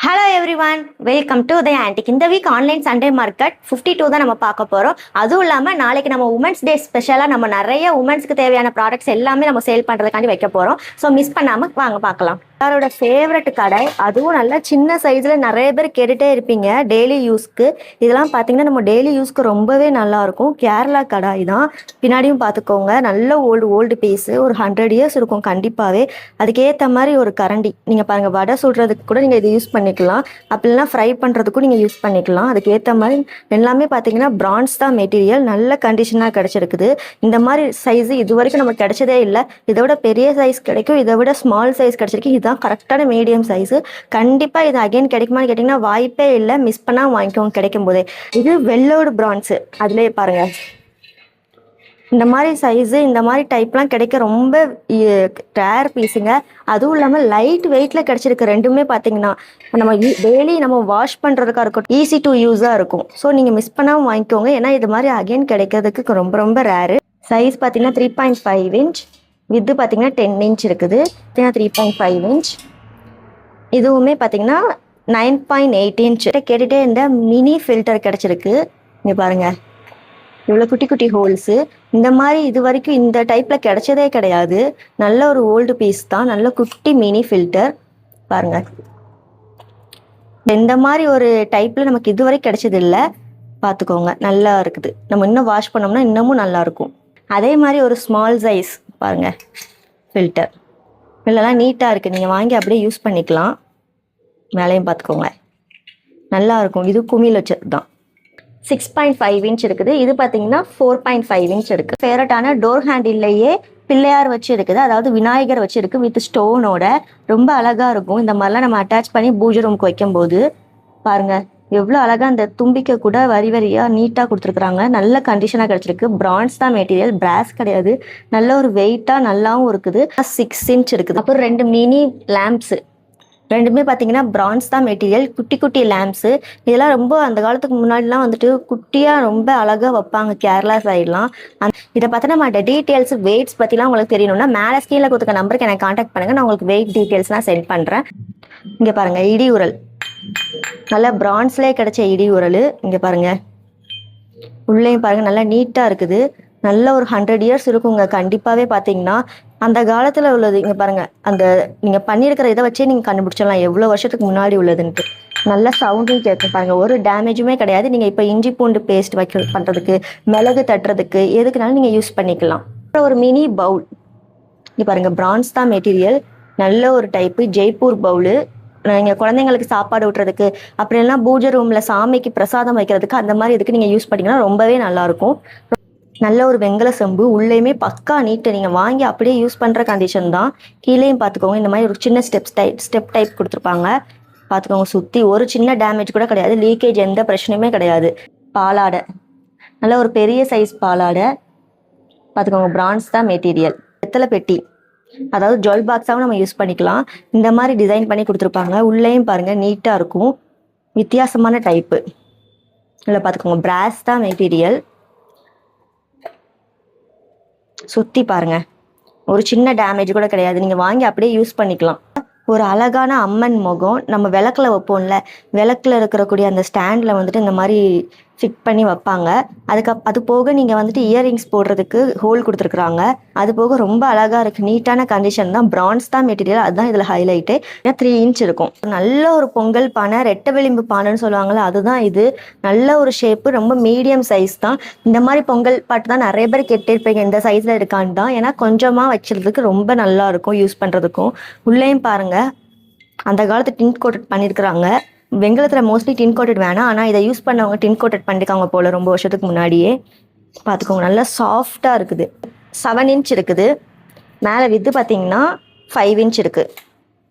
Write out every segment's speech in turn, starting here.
Hello everyone, welcome to the antique. இந்த week online Sunday market 52 தான் நம்ம பார்க்க போகிறோம். அதுவும் இல்லாமல் நாளைக்கு நம்ம உமன்ஸ் டே ஸ்பெஷலாக நம்ம நிறைய உமன்ஸ்க்கு தேவையான ப்ராடக்ட்ஸ் எல்லாமே நம்ம சேல் பண்ணுறதுக்காண்டி வைக்க போகிறோம். ஸோ மிஸ் பண்ணாமல் வாங்க பார்க்கலாம். எல்லாரோட ஃபேவரட் கடை, அதுவும் நல்லா சின்ன சைஸில் நிறைய பேர் கேட்டுகிட்டே இருப்பீங்க டெய்லி யூஸ்க்கு. இதெல்லாம் பார்த்தீங்கன்னா நம்ம டெய்லி யூஸ்க்கு ரொம்பவே நல்லாயிருக்கும். கேரளா கடாய் தான், பின்னாடியும் பார்த்துக்கோங்க. நல்ல ஓல்டு பீஸு, ஒரு 100 இயர்ஸ் இருக்கும் கண்டிப்பாகவே. அதுக்கேற்ற மாதிரி ஒரு கரண்டி, நீங்கள் பாருங்கள், வடை சுடுறதுக்கு கூட நீங்கள் இது யூஸ் பண்ணிக்கலாம், அப்படின்னா ஃப்ரை பண்ணுறதுக்கும் நீங்கள் யூஸ் பண்ணிக்கலாம். அதுக்கேற்ற மாதிரி எல்லாமே பார்த்தீங்கன்னா பிரான்ஸ் தான் மெட்டீரியல், நல்ல கண்டிஷனாக கிடச்சிருக்குது. இந்த மாதிரி சைஸு இது வரைக்கும் நமக்கு கிடைச்சதே இல்லை. இதை விட பெரிய சைஸ் கிடைக்கும், இதை விட ஸ்மால் சைஸ் கிடச்சிருக்கு. இதுதான் கரெக்டான மீடியம் சைஸு. கண்டிப்பாக இது அகைன் கிடைக்குமான்னு கேட்டிங்கன்னா வாய்ப்பே இல்லை. மிஸ் பண்ணால் வாங்கிக்கோங்க கிடைக்கும் போதே. இது வெள்ளோடு பிரான்ஸு, அதிலே பாருங்கள். இந்த மாதிரி சைஸு, இந்த மாதிரி டைப்லாம் கிடைக்க ரொம்ப ரேர் பீஸுங்க. அதுவும் இல்லாமல் லைட் வெயிட்டில் கிடச்சிருக்கு. ரெண்டுமே பார்த்தீங்கன்னா நம்ம டெய்லி நம்ம வாஷ் பண்ணுறதுக்காக இருக்கட்டும், ஈஸி டு யூஸாக இருக்கும். ஸோ நீங்கள் மிஸ் பண்ணாமல் வாங்கிக்கோங்க, ஏன்னா இது மாதிரி அகைன் கிடைக்கிறதுக்கு ரொம்ப ரொம்ப ரேரு. சைஸ் பார்த்தீங்கன்னா 3.5 இன்ச், வித்து பார்த்தீங்கன்னா 10 இன்ச் இருக்குது. 3.5 இன்ச். இதுவுமே பார்த்தீங்கன்னா 9.8 இன்ச். கேட்டுகிட்டே இந்த மினி ஃபில்டர் கிடச்சிருக்கு. இங்கே பாருங்கள், இவ்வளோ குட்டி குட்டி ஹோல்ஸு. இந்த மாதிரி இது வரைக்கும் இந்த டைப்பில் கிடைச்சதே கிடையாது. நல்ல ஒரு ஓல்டு பீஸ் தான், நல்ல குட்டி மினி ஃபில்டர் பாருங்கள். இந்த மாதிரி ஒரு டைப்பில் நமக்கு இது வரைக்கும் கிடைச்சது இல்லை, பார்த்துக்கோங்க. நல்லா இருக்குது. நம்ம இன்னும் வாஷ் பண்ணோம்னா இன்னமும் நல்லாயிருக்கும். அதே மாதிரி ஒரு ஸ்மால் சைஸ் பாருங்கள் ஃபில்டர், இல்லைலாம் நீட்டாக இருக்குது. நீங்கள் வாங்கி அப்படியே யூஸ் பண்ணிக்கலாம். மேலேயும் பார்த்துக்கோங்க, நல்லாயிருக்கும். இது குமிழ் வச்சது தான். 6.5 இன்ச் இருக்குது. இது பார்த்தீங்கன்னா 4.5 இன்ச் இருக்குது. ஃபேவரட்டான டோர் ஹேண்டில்லையே பிள்ளையார் வச்சு இருக்குது, அதாவது விநாயகர் வச்சு இருக்குது, வித் ஸ்டோனோட. ரொம்ப அழகாக இருக்கும். இந்த மாதிரிலாம் நம்ம அட்டாச் பண்ணி பூஜை ரூமுக்கு வைக்கும்போது பாருங்கள் எவ்வளோ அழகாக அந்த தும்பிக்கை கூட வரி வரியாக நீட்டாக கொடுத்துருக்குறாங்க. நல்ல கண்டிஷனாக கிடச்சிருக்கு. பிரான்ஸ் தான் மெட்டீரியல், பிராஸ் கிடையாது. நல்ல ஒரு வெயிட்டாக நல்லாவும் இருக்குது. 6 இன்ச் இருக்குது. அப்புறம் 2 மினி லேம்ப்ஸு, ரெண்டுமே பார்த்தீங்கன்னா பிரான்ஸ் தான் மெட்டீரியல். குட்டி குட்டி லேம்ப்ஸு. இதெல்லாம் ரொம்ப அந்த காலத்துக்கு முன்னாடிலாம் வந்துட்டு குட்டியாக ரொம்ப அழகாக வைப்பாங்க கேரளா சைட்லாம். இதை பார்த்தா நம்ம டீட்டெயில்ஸ், வெயிட்ஸ் பற்றிலாம் உங்களுக்கு தெரியணும்னா மேலே ஸ்கீனில் கொடுத்துருக்க நம்பருக்கு எனக்கு கான்டாக்ட் பண்ணுங்கள், நான் உங்களுக்கு வெயிட் டீட்டெயில்ஸ்லாம் சென்ட் பண்ணுறேன். இங்கே பாருங்கள், இடி உரல், நல்லா பிரான்ஸ்லேயே கிடைச்ச இடி உரல். இங்கே பாருங்கள், உள்ளேயும் பாருங்கள், நல்லா நீட்டாக இருக்குது. நல்ல ஒரு 100 இயர்ஸ் இருக்குங்க கண்டிப்பாகவே. பார்த்தீங்கன்னா அந்த காலத்தில் உள்ளது. இங்கே பாருங்கள், அந்த நீங்கள் பண்ணியிருக்கிற இதை வச்சே நீங்கள் கண்டுபிடிச்சிடலாம் எவ்வளோ வருஷத்துக்கு முன்னாடி உள்ளதுன்ட்டு. நல்ல சவுண்டும் கேட்கும் பாருங்கள், ஒரு டேமேஜுமே கிடையாது. நீங்கள் இப்போ இஞ்சி பூண்டு பேஸ்ட் பண்ணுறதுக்கு, மிளகு தட்டுறதுக்கு, எதுக்குனாலும் நீங்கள் யூஸ் பண்ணிக்கலாம். அப்புறம் ஒரு மினி பவுல். இங்கே பாருங்கள், பிரான்ஸ் தான் மெட்டீரியல், நல்ல ஒரு டைப்பு ஜெய்ப்பூர் பவுலு. நீங்கள் குழந்தைங்களுக்கு சாப்பாடு விட்டுறதுக்கு, அப்படின்னா பூஜை ரூமில் சாமிக்கு பிரசாதம் வைக்கிறதுக்கு, அந்த மாதிரி இதுக்கு நீங்கள் யூஸ் பண்ணிங்கன்னா ரொம்பவே நல்லாயிருக்கும். நல்ல ஒரு வெங்கல செம்பு, உள்ளேயுமே பக்கா நீட்டு. நீங்கள் வாங்கி அப்படியே யூஸ் பண்ணுற கண்டிஷன் தான். கீழேயும் பார்த்துக்கோங்க, இந்த மாதிரி ஒரு சின்ன ஸ்டெப் டைப் கொடுத்துருப்பாங்க. பார்த்துக்கோங்க, சுற்றி ஒரு சின்ன டேமேஜ் கூட கிடையாது, லீக்கேஜ் எந்த பிரச்சனையுமே கிடையாது. பாலாடை, நல்ல ஒரு பெரிய சைஸ் பாலாடை பார்த்துக்கோங்க. பிரான்ஸ் தான் மெட்டீரியல். வெத்தலை பெட்டி, அதாவது ஜுவல் பாக்ஸாகவும் நம்ம யூஸ் பண்ணிக்கலாம். இந்த மாதிரி டிசைன் பண்ணி கொடுத்துருப்பாங்க. உள்ளேயும் பாருங்கள் நீட்டாக இருக்கும், வித்தியாசமான டைப்பு. இல்லை பார்த்துக்கோங்க, பிராஸ் தான் மெட்டீரியல். சுற்றி பாருங்க, ஒரு சின்ன டேமேஜ் கூட கிடையாது. நீங்கள் வாங்கி அப்படியே யூஸ் பண்ணிக்கலாம். ஒரு அழகான அம்மன் முகம், நம்ம விளக்கில் வைப்போம்ல, விளக்கில் இருக்கக்கூடிய அந்த ஸ்டாண்டில் வந்துட்டு இந்த மாதிரி ஃபிட் பண்ணி வைப்பாங்க. அது போக நீங்கள் வந்துட்டு இயரிங்ஸ் போடுறதுக்கு ஹோல் கொடுத்துருக்குறாங்க. அது போக ரொம்ப அழகாக இருக்குது, நீட்டான கண்டிஷன் தான். பிரான்ஸ் தான் மெட்டீரியல், அதுதான் இதில் ஹைலைட்டு. 3 இன்ச் இருக்கும். நல்ல ஒரு பொங்கல் பானை, ரெட்டை விளிம்பு பானைன்னு சொல்லுவாங்கள்ல, அதுதான் இது. நல்ல ஒரு ஷேப்பு, ரொம்ப மீடியம் சைஸ் தான். இந்த மாதிரி பொங்கல் பாட்டு தான் நிறைய பேர் கேட்டிருப்பீங்க, இந்த சைஸில் இருக்கான்னு தான். ஏன்னா கொஞ்சமாக வச்சுறதுக்கு ரொம்ப நல்லா இருக்கும் யூஸ் பண்ணுறதுக்கும். உள்ளேயும் பாருங்கள், அந்த காலத்து டின் கோட்டட் பண்ணியிருக்கிறாங்க. வெங்கலத்தில் மோஸ்ட்லி டின் கோட்டட் வேணாம், ஆனால் இதை யூஸ் பண்ணவங்க டின் கோட்டட் பண்ணியிருக்காங்க போல் ரொம்ப வருஷத்துக்கு முன்னாடியே. பார்த்துக்கோங்க, நல்லா சாஃப்டாக இருக்குது. 7 இன்ச் இருக்குது. மேலே வித்து பார்த்தீங்கன்னா 5 இன்ச் இருக்குது.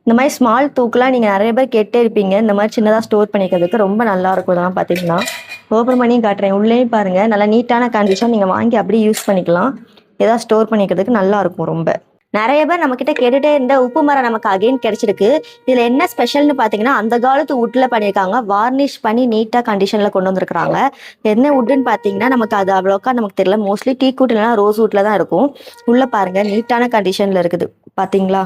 இந்த மாதிரி ஸ்மால் தூக்கெலாம் நீங்கள் நிறைய பேர் கேட்டே இருப்பீங்க. இந்த மாதிரி சின்னதாக ஸ்டோர் பண்ணிக்கிறதுக்கு ரொம்ப நல்லாயிருக்கும். இதெல்லாம் பார்த்தீங்கன்னா ஓப்பன் பண்ணி காட்டுறேன். உள்ளேயும் பாருங்கள், நல்லா நீட்டான கண்டிஷன். நீங்கள் வாங்கி அப்படியே யூஸ் பண்ணிக்கலாம். ஏதாவது ஸ்டோர் பண்ணிக்கிறதுக்கு நல்லாயிருக்கும் ரொம்ப. நிறைய பேர் நம்மக்கிட்ட கேட்டுகிட்டே இருந்த உப்பு மரம் நமக்கு அகைன் கிடைச்சிருக்கு. இதில் என்ன ஸ்பெஷல்னு பார்த்தீங்கன்னா, அந்த காலத்து வுட்டில் பண்ணியிருக்காங்க, வார்னிஷ் பண்ணி நீட்டாக கண்டிஷனில் கொண்டு வந்திருக்கிறாங்க. என்ன வுட்டுன்னு பார்த்தீங்கன்னா நமக்கு அது அவ்வளோக்கா நமக்கு தெரியல. மோஸ்ட்லி டீ கூட் இல்லைனா ரோஸ் வுட்டில் தான் இருக்கும். உள்ளே பாருங்கள், நீட்டான கண்டிஷனில் இருக்குது பார்த்தீங்களா.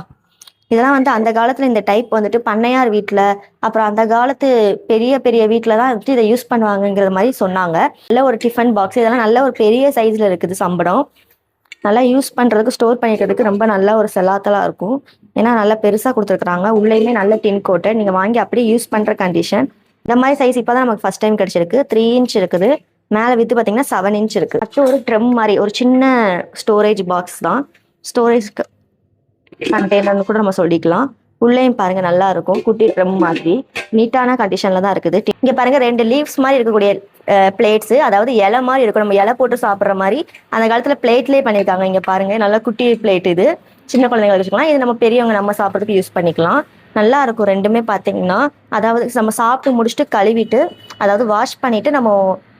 இதெல்லாம் வந்து அந்த காலத்துல இந்த டைப் வந்துட்டு பண்ணையார் வீட்டுல, அப்புறம் அந்த காலத்து பெரிய பெரிய வீட்டுல தான் வந்துட்டு இதை யூஸ் பண்ணுவாங்கங்கிற மாதிரி சொன்னாங்க. நல்ல ஒரு டிஃபன் பாக்ஸ், இதெல்லாம் நல்ல ஒரு பெரிய சைஸ்ல இருக்குது சம்படம். நல்லா யூஸ் பண்றதுக்கு, ஸ்டோர் பண்ணிக்கிறதுக்கு ரொம்ப நல்ல ஒரு செலாத்தலா இருக்கும். ஏன்னா நல்லா பெருசா கொடுத்துருக்காங்க. உள்ளேயுமே நல்ல டின் கோட்டை, நீங்க வாங்கி அப்படியே யூஸ் பண்ற கண்டிஷன். இந்த மாதிரி சைஸ் இப்பதான் நமக்கு ஃபர்ஸ்ட் டைம் கிடைச்சிருக்கு. 3 இன்ச் இருக்குது. மேல வித்து பாத்தீங்கன்னா 7 இன்ச் இருக்கு. அடுத்து ஒரு ட்ரம் மாதிரி ஒரு சின்ன ஸ்டோரேஜ் பாக்ஸ் தான். ஸ்டோரேஜ் கண்டெய்னர்னு கூட நம்ம சொல்லிக்கலாம். உள்ளேயும் பாருங்க நல்லா இருக்கும். குட்டி ட்ரம் மாதிரி நீட்டான கண்டிஷன்ல தான் இருக்குது. இங்க பாருங்க 2 லீவ்ஸ் மாதிரி இருக்கக்கூடிய பிளேட்ஸ், அதாவது இலை மாதிரி இருக்கும். நம்ம இலை போட்டு சாப்பிட்ற மாதிரி அந்த காலத்துல பிளேட்லேயே பண்ணியிருக்காங்க. இங்க பாருங்க நல்லா குட்டி பிளேட். இது சின்ன குழந்தைங்களுக்கு வச்சுக்கலாம். இது நம்ம பெரியவங்க நம்ம சாப்பிட்றதுக்கு யூஸ் பண்ணிக்கலாம். நல்லா இருக்கும் ரெண்டுமே பார்த்தீங்கன்னா. அதாவது நம்ம சாப்பிட்டு முடிச்சுட்டு கழுவிட்டு, அதாவது வாஷ் பண்ணிட்டு நம்ம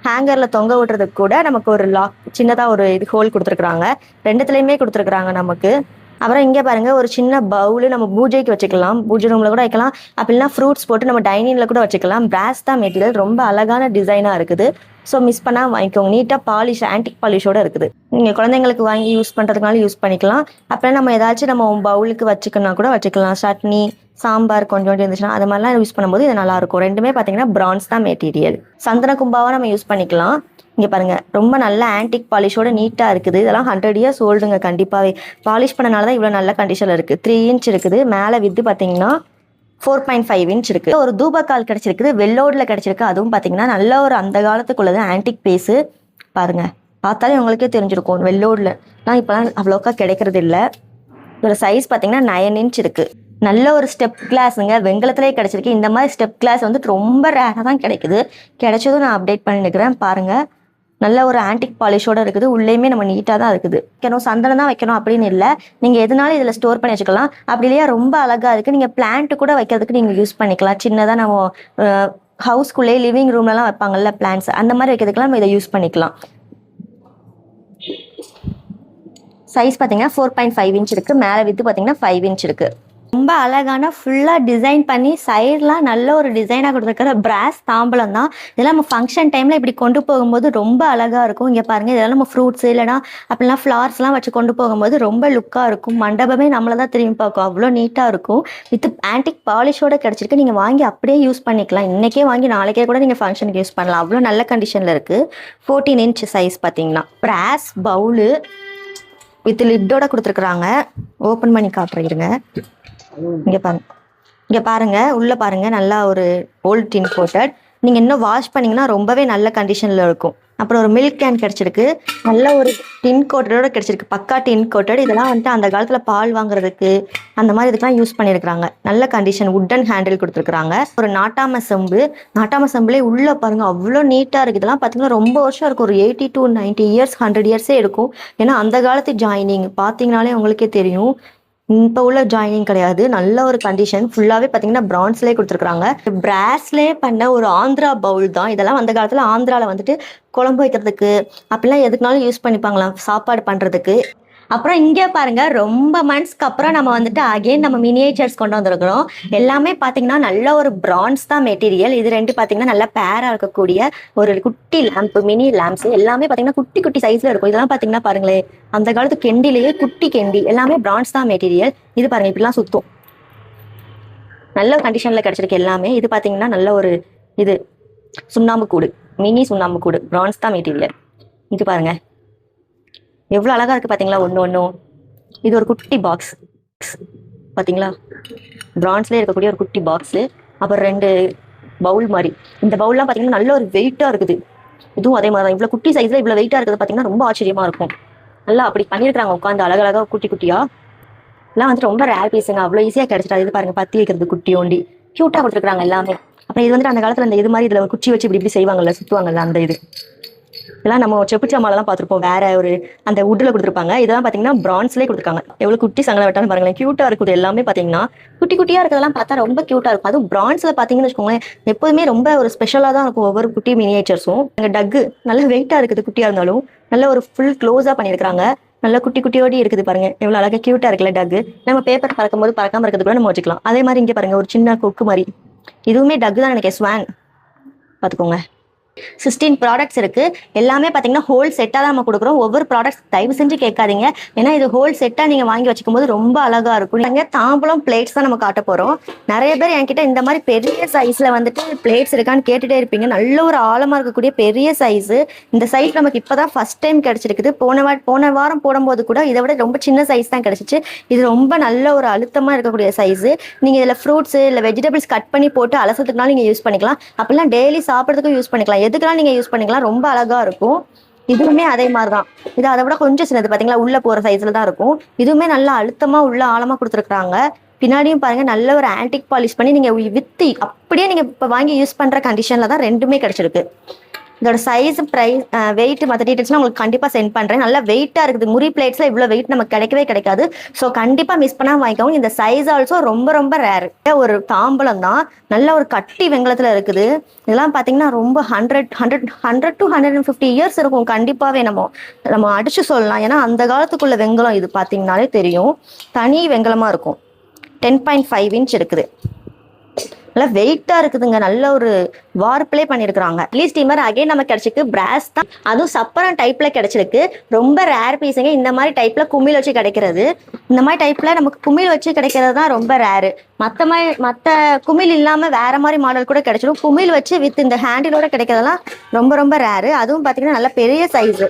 ஹேங்கர்ல தொங்க விடுறதுக்கு கூட நமக்கு ஒரு லாக் சின்னதா ஒரு இது ஹோல் கொடுத்துருக்குறாங்க. ரெண்டுத்துலயுமே கொடுத்துருக்குறாங்க நமக்கு. அப்புறம் இங்கே பாருங்க ஒரு சின்ன பவுலு, நம்ம பூஜைக்கு வச்சுக்கலாம், பூஜை ரூம்ல கூட வைக்கலாம். அப்படின்னா ஃப்ரூட்ஸ் போட்டு நம்ம டைனிங்ல கூட வச்சுக்கலாம். பிராஸ் தான் மெட்டீரியல், ரொம்ப அழகான டிசைனா இருக்குது. ஸோ மிஸ் பண்ணா வாங்கிக்கோங்க. நீட்டா பாலிஷ், ஆன்டிக் பாலிஷோட இருக்குது. நீங்க குழந்தைங்களுக்கு வாங்கி யூஸ் பண்றதுனால யூஸ் பண்ணிக்கலாம். அப்புறம் நம்ம ஏதாச்சும் நம்ம பவுலுக்கு வச்சுக்கணும் கூட வச்சுக்கலாம். சட்னி, சாம்பார் கொஞ்சோண்டு இருந்துச்சுன்னா அது மாதிரிலாம் யூஸ் பண்ணும்போது இது நல்லா இருக்கும். ரெண்டுமே பார்த்தீங்கன்னா பிரான்ஸ் தான் மெட்டீரியல். சந்தன கும்பாவை நம்ம யூஸ் பண்ணிக்கலாம். இங்கே பாருங்க ரொம்ப நல்ல ஆன்டிக் பாலிஷோட நீட்டாக இருக்குது. இதெல்லாம் 100 இயர்ஸ் ஓல்டுங்க. கண்டிப்பாகவே பாலிஷ் பண்ணனால தான் இவ்வளோ நல்ல கண்டிஷனில் இருக்குது. 3 இன்ச் இருக்குது. மேலே வித்து பார்த்தீங்கன்னா 4.5 இன்ச் இருக்கு. ஒரு தூபக்கால் கிடைச்சிருக்குது, வெள்ளோடில் கிடைச்சிருக்கு. அதுவும் பார்த்தீங்கன்னா நல்ல ஒரு அந்த காலத்துக்குள்ளது ஆன்டிக் பேஸு. பாருங்க பார்த்தாலே உங்களுக்கே தெரிஞ்சிருக்கும். வெள்ளோடில் நான் இப்போலாம் அவ்வளோக்கா கிடைக்கிறது இல்லை. இதோட சைஸ் பார்த்தீங்கன்னா 9 இன்ச் இருக்கு. நல்ல ஒரு ஸ்டெப் கிளாஸுங்க, வெங்கலத்திலே கிடைச்சிருக்கு. இந்த மாதிரி ஸ்டெப் கிளாஸ் வந்து ரொம்ப ரேராக தான் கிடைக்குது. கிடைச்சதும் நான் அப்டேட் பண்ணிருக்கிறேன். பாருங்க நல்ல ஒரு ஆன்டிக் பாலிஷோட இருக்குது. உள்ளேயுமே நம்ம நீட்டாக தான் இருக்குது. வைக்கணும் சந்தனம் தான் வைக்கணும் அப்படின்னு இல்லை, நீங்கள் எதுனாலும் இதில் ஸ்டோர் பண்ணி வச்சுக்கலாம். அப்படி இல்லையா ரொம்ப அழகாக இருக்குது. நீங்கள் பிளான்ட்டு கூட வைக்கிறதுக்கு நீங்கள் யூஸ் பண்ணிக்கலாம். சின்னதாக நம்ம ஹவுஸ்குள்ளே லிவிங் ரூம்லலாம் வைப்பாங்கல்ல பிளான்ட்ஸ், அந்த மாதிரி வைக்கிறதுக்குலாம் நம்ம இதை யூஸ் பண்ணிக்கலாம். சைஸ் பார்த்தீங்கன்னா 4.5 இன்ச் இருக்குது. மேலே வித்து பார்த்தீங்கன்னா 5 இன்ச் இருக்குது. ரொம்ப அழகான ஃபுல்லாக டிசைன் பண்ணி சைட்லாம் நல்ல ஒரு டிசைனாக கொடுத்துருக்கிற பிராஸ் தாம்பலம் தான். இதெல்லாம் நம்ம ஃபங்க்ஷன் டைமில் இப்படி கொண்டு போகும்போது ரொம்ப அழகாக இருக்கும். இங்கே பாருங்கள் இதெல்லாம் நம்ம ஃப்ரூட்ஸ் இல்லைனா அப்படிலாம் ஃப்ளார்ஸ்லாம் வச்சு கொண்டு போகும்போது ரொம்ப லுக்காக இருக்கும். மண்டபமே நம்மளை தான் திரும்பி பார்க்கும், அவ்வளோ நீட்டாக இருக்கும். வித் ஆன்டிக் பாலிஷோட கிடச்சிருக்கு. நீங்கள் வாங்கி அப்படியே யூஸ் பண்ணிக்கலாம். இன்றைக்கே வாங்கி நாளைக்கே கூட நீங்கள் ஃபங்க்ஷனுக்கு யூஸ் பண்ணலாம். அவ்வளோ நல்ல கண்டிஷனில் இருக்குது. 14 இன்ச் சைஸ் பார்த்தீங்கன்னா. பிராஸ் பவுலு வித் லிட்டோட கொடுத்துருக்குறாங்க. ஓப்பன் பண்ணி காட்டுறீங்க. இங்க பாருங்க உள்ள பாருங்க நல்லா ஒரு ஓல்ட் டின் கோட்டட். நீங்க இன்னும் வாஷ் பண்ணீங்கன்னா ரொம்பவே நல்ல கண்டிஷன்ல இருக்கும். அப்புறம் ஒரு மில்க் கேன் கிடைச்சிருக்கு. நல்ல ஒரு டின் கோட்டடோட கிடைச்சிருக்கு. பக்கா டின் கோட்டட். இதெல்லாம் வந்துட்டு அந்த காலத்துல பால் வாங்குறதுக்கு அந்த மாதிரி இதுக்கெல்லாம் யூஸ் பண்ணியிருக்கிறாங்க. நல்ல கண்டிஷன். வுட்டன் ஹேண்டில் கொடுத்துருக்காங்க. ஒரு நாட்டாம செம்பு. நாட்டாம செம்புலே உள்ள பாருங்க அவ்வளோ நீட்டா இருக்கு. இதெல்லாம் பார்த்தீங்கன்னா ரொம்ப வருஷம் இருக்கும். ஒரு 80 to 90 இயர்ஸ் 100 இயர்ஸே இருக்கும். ஏன்னா அந்த காலத்து ஜாயினிங் பார்த்தீங்கனாலே உங்களுக்கே தெரியும். இப்போ உள்ள ஜாயினிங் கிடையாது. நல்ல ஒரு கண்டிஷன். ஃபுல்லாகவே பார்த்தீங்கன்னா பிரான்ஸ்லேயே கொடுத்துருக்காங்க. பிராஸ்லேயே பண்ண ஒரு ஆந்திரா பவுல் தான் இதெல்லாம். அந்த காலத்தில் ஆந்திராவில் வந்துட்டு குழம்பு வைக்கிறதுக்கு அப்படிலாம் எதுக்குனாலும் யூஸ் பண்ணிப்பாங்களாம், சாப்பாடு பண்ணுறதுக்கு. அப்புறம் இங்கே பாருங்க ரொம்ப மந்த்ஸ்க்கு அப்புறம் நம்ம வந்துட்டு அகைன் நம்ம மினியேச்சர்ஸ் கொண்டு வந்திருக்கிறோம். எல்லாமே பார்த்தீங்கன்னா நல்ல ஒரு பிரான்ஸ் தான் மெட்டீரியல். இது ரெண்டு பார்த்தீங்கன்னா நல்லா பேரா இருக்கக்கூடிய ஒரு குட்டி லேம்ப், மினி லேம்ப்ஸ் எல்லாமே பார்த்தீங்கன்னா குட்டி குட்டி சைஸ்ல இருக்கும். இதெல்லாம் பார்த்தீங்கன்னா பாருங்களேன் அந்த காலத்து கெண்டிலேயே குட்டி கெண்டி. எல்லாமே பிரான்ஸ் தான் மெட்டீரியல். இது பாருங்க இப்படிலாம் சுத்தும். நல்ல கண்டிஷன்ல கிடைச்சிருக்கு எல்லாமே. இது பார்த்தீங்கன்னா நல்ல ஒரு இது சுண்ணாம்பு கூடு, மினி சுண்ணாம்பு கூடு, பிரான்ஸ் தான் மெட்டீரியல். இது பாருங்க எவ்வளோ அழகா இருக்கு பார்த்தீங்களா ஒன்று ஒன்றும். இது ஒரு குட்டி பாக்ஸ் பார்த்தீங்களா, பிரான்ஸ்லேயே இருக்கக்கூடிய ஒரு குட்டி பாக்ஸு. அப்புறம் 2 பவுல் மாதிரி. இந்த பவுல்லாம் பார்த்தீங்கன்னா நல்ல ஒரு வெயிட்டாக இருக்குது. இதுவும் அதே மாதிரி தான். இவ்வளோ குட்டி சைஸில் இவ்வளோ வெயிட்டாக இருக்குது பார்த்தீங்கன்னா ரொம்ப ஆச்சரியமாக இருக்கும். நல்லா அப்படி பண்ணியிருக்கிறாங்க உட்காந்து அழகழகாக குட்டி குட்டியாக. எல்லாம் வந்துட்டு ரொம்ப ரேர் பீஸுங்க, அவ்வளோ ஈஸியாக கிடைச்சிட்டா. இது பாருங்க பத்தி வைக்கிறது குட்டி ஓண்டி க்யூட்டாக கொடுத்துருக்காங்க எல்லாமே. அப்புறம் இது வந்துட்டு அந்த காலத்தில் அந்த இது மாதிரி இதில் குச்சி வச்சு இப்படி இப்படி செய்வாங்கல்ல, சுற்றுவாங்கல்ல அந்த இது. இதெல்லாம் நம்ம செப்பு சாமான்லாம் பார்த்துருப்போம். வேற ஒரு அந்த வுட்டில் கொடுத்துருப்பாங்க. இதெல்லாம் பார்த்தீங்கன்னா பிரான்ஸ்லேயே கொடுத்துருக்காங்க. எவ்வளோ குட்டி சங்கடம் விட்டான்னு பாருங்களேன், க்யூட்டாக இருக்குது எல்லாமே. பார்த்தீங்கன்னா குட்டி குட்டியாக இருக்கிறதெல்லாம் பார்த்தா ரொம்ப க்யூட்டாக இருக்கும். அதுவும் பிரான்ஸில் பார்த்தீங்கன்னு வச்சுக்கோங்களேன் எப்போதுமே ரொம்ப ஒரு ஸ்பெஷலாக தான் இருக்கும் ஒவ்வொரு குட்டி மினியேச்சர்ஸும். அங்கே டக்கு நல்ல வெயிட்டாக இருக்குது குட்டியாக இருந்தாலும். நல்ல ஒரு ஃபுல் க்ளோஸாக பண்ணியிருக்காங்க. நல்லா குட்டி குட்டியோடி இருக்குது பாருங்க, எவ்வளோ அழகாக க்யூட்டாக இருக்குல்ல டக்கு. நம்ம பேப்பர் பறக்கும் போது பறக்காமல் இருக்கிறது கூட நம்ம வச்சுக்கலாம். அதே மாதிரி இங்கே பாருங்க ஒரு சின்ன கொக்கு மாதிரி. இதுவுமே டக்கு தான் நினைக்கிறேன், ஸ்வான் பார்த்துக்கோங்க. 16 ப்ராடக்ட்ஸ் இருக்கு. எல்லாமே பார்த்தீங்கன்னா ஹோல் செட்டாக தான் நம்ம கொடுக்குறோம். ஒவ்வொரு ப்ராடக்ட்ஸ் தயவு செஞ்சு கேட்காதீங்க. ஏன்னா இது ஹோல் செட்டாக நீங்கள் வாங்கி வச்சுக்கும் போது ரொம்ப அழகா இருக்கும். நீங்கள் தாம்பலம் பிளேட்ஸ் தான் நம்ம காட்ட போகிறோம். நிறைய பேர் என்கிட்ட இந்த மாதிரி பெரிய சைஸில் வந்துட்டு பிளேட்ஸ் இருக்கான்னு கேட்டுகிட்டே இருப்பீங்க. நல்ல ஒரு ஆழமாக இருக்கக்கூடிய பெரிய சைஸு. இந்த சைஸ் நமக்கு இப்போ தான் ஃபஸ்ட் டைம் கிடச்சிருக்குது. போன வாரம் போடும்போது கூட இதை விட ரொம்ப சின்ன சைஸ் தான் கிடச்சிச்சு. இது ரொம்ப நல்ல ஒரு அழுத்தமாக இருக்கக்கூடிய சைஸு. நீங்கள் இதில் ஃப்ரூட்ஸு இல்லை வெஜிடபிள்ஸ் கட் பண்ணி போட்டு அலசத்துக்குனாலும் நீங்கள் யூஸ் பண்ணிக்கலாம். அப்படிலாம் டெய்லி சாப்பிட்றதுக்கும் யூஸ் பண்ணிக்கலாம். எதுக்கெல்லாம் நீங்கள் யூஸ் பண்ணிக்கலாம். ரொம்ப அழகா இருக்கும். இதுவுமே அதே மாதிரி தான். இது அதை விட கொஞ்சம் சின்னது பார்த்தீங்களா, உள்ள போகிற சைஸில் தான் இருக்கும். இதுவுமே நல்லா அழுத்தமாக உள்ள ஆழமாக கொடுத்துருக்குறாங்க. பின்னாடியும் பாருங்க நல்ல ஒரு ஆன்டிக் பாலிஷ் பண்ணி நீங்கள் வித்தி அப்படியே நீங்கள் இப்போ வாங்கி யூஸ் பண்ணுற கண்டிஷனில் தான் ரெண்டுமே கிடச்சிருக்கு. இதோட சைஸ், ப்ரைஸ், வெயிட் மற்ற டீட்டெயில்ஸ்லாம் உங்களுக்கு கண்டிப்பாக சென்ட் பண்ணுறேன். நல்லா வெயிட்டாக இருக்குது. முறி பிளேட்ஸில் இவ்வளோ வெயிட் நமக்கு கிடைக்காது. ஸோ கண்டிப்பாக மிஸ் பண்ணாமல் வாங்கிக்கோங்க. இந்த சைஸ் ஆல்சோ ரொம்ப ரொம்ப ரேர். ஒரு தாம்பலம் தான், நல்ல ஒரு கட்டி வெங்கலத்தில் இருக்குது. இதெல்லாம் பார்த்தீங்கன்னா ரொம்ப 100 to 150 இயர்ஸ் இருக்கும் கண்டிப்பாகவே. நம்ம அடிச்சு சொல்லலாம். ஏன்னா அந்த காலத்துக்குள்ள வெங்கலம் இது பார்த்தீங்கன்னாலே தெரியும். தனி வெங்கலமாக இருக்கும். 10.5 இன்ச் இருக்குது. நல்லா வெயிட்டா இருக்குதுங்க. நல்ல ஒரு வார்ப்ளே பண்ணிருக்காங்க. ஸ்டீமர் அகைன் நமக்கு கிடைச்சிருக்கு. பிராஸ் தான், அதுவும் சப்பரம் டைப்ல கிடைச்சிருக்கு. ரொம்ப ரேர் பீஸுங்க. இந்த மாதிரி டைப்ல குமிழ் வச்சு கிடைக்கிறது. இந்த மாதிரி டைப்ல நமக்கு குமிழ் வச்சு கிடைக்கிறது தான் ரொம்ப ரேரு. மற்ற குமிழ் இல்லாம வேற மாதிரி மாடல் கூட கிடைச்சிடும். குமிழ் வச்சு வித் இந்த ஹேண்டிலோட கிடைக்கிறதெல்லாம் ரொம்ப ரொம்ப ரேரு. அதுவும் பாத்தீங்கன்னா நல்ல பெரிய சைஸு.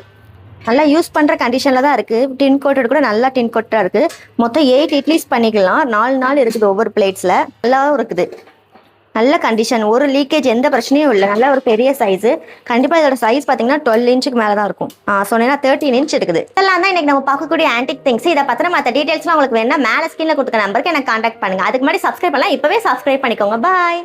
நல்லா யூஸ் பண்ணுற கண்டிஷனில் தான் இருக்குது. டின் கோட்டட் கூட நல்லா டின் கோட்டாக இருக்குது. மொத்தம் 8 இட்லிஸ் பண்ணிக்கலாம். 4 நாள் இருக்குது ஒவ்வொரு பிளேட்ஸில். நல்லாவும் இருக்குது. நல்ல கண்டிஷன், ஒரு லீக்கேஜ் எந்த பிரச்சனையும் இல்லை. நல்ல ஒரு பெரிய சைஸு. கண்டிப்பாக இதோட சைஸ் பார்த்தீங்கன்னா 12 இன்ச்சுக்கு மேலே தான் இருக்கும். சொன்னீங்கன்னா 13 இன்ச் இருக்குது. இதெல்லாம் தான் இன்னைக்கு நம்ம பார்க்கக்கூடிய ஆன்டிக் திங்ஸ். இதை பற்றின மற்ற டீட்டெயில்ஸ்லாம் உங்களுக்கு வேணா மேலே ஸ்கிரீனில் கொடுத்துக்க நம்பருக்கு எனக்கு கான்டாக்ட் பண்ணுங்க. அதுக்கு முன்னாடி சப்ஸ்கிரைப் பண்ணலாம். இப்போவே சப்ஸ்கிரைப் பண்ணிக்கோங்க. பாய்.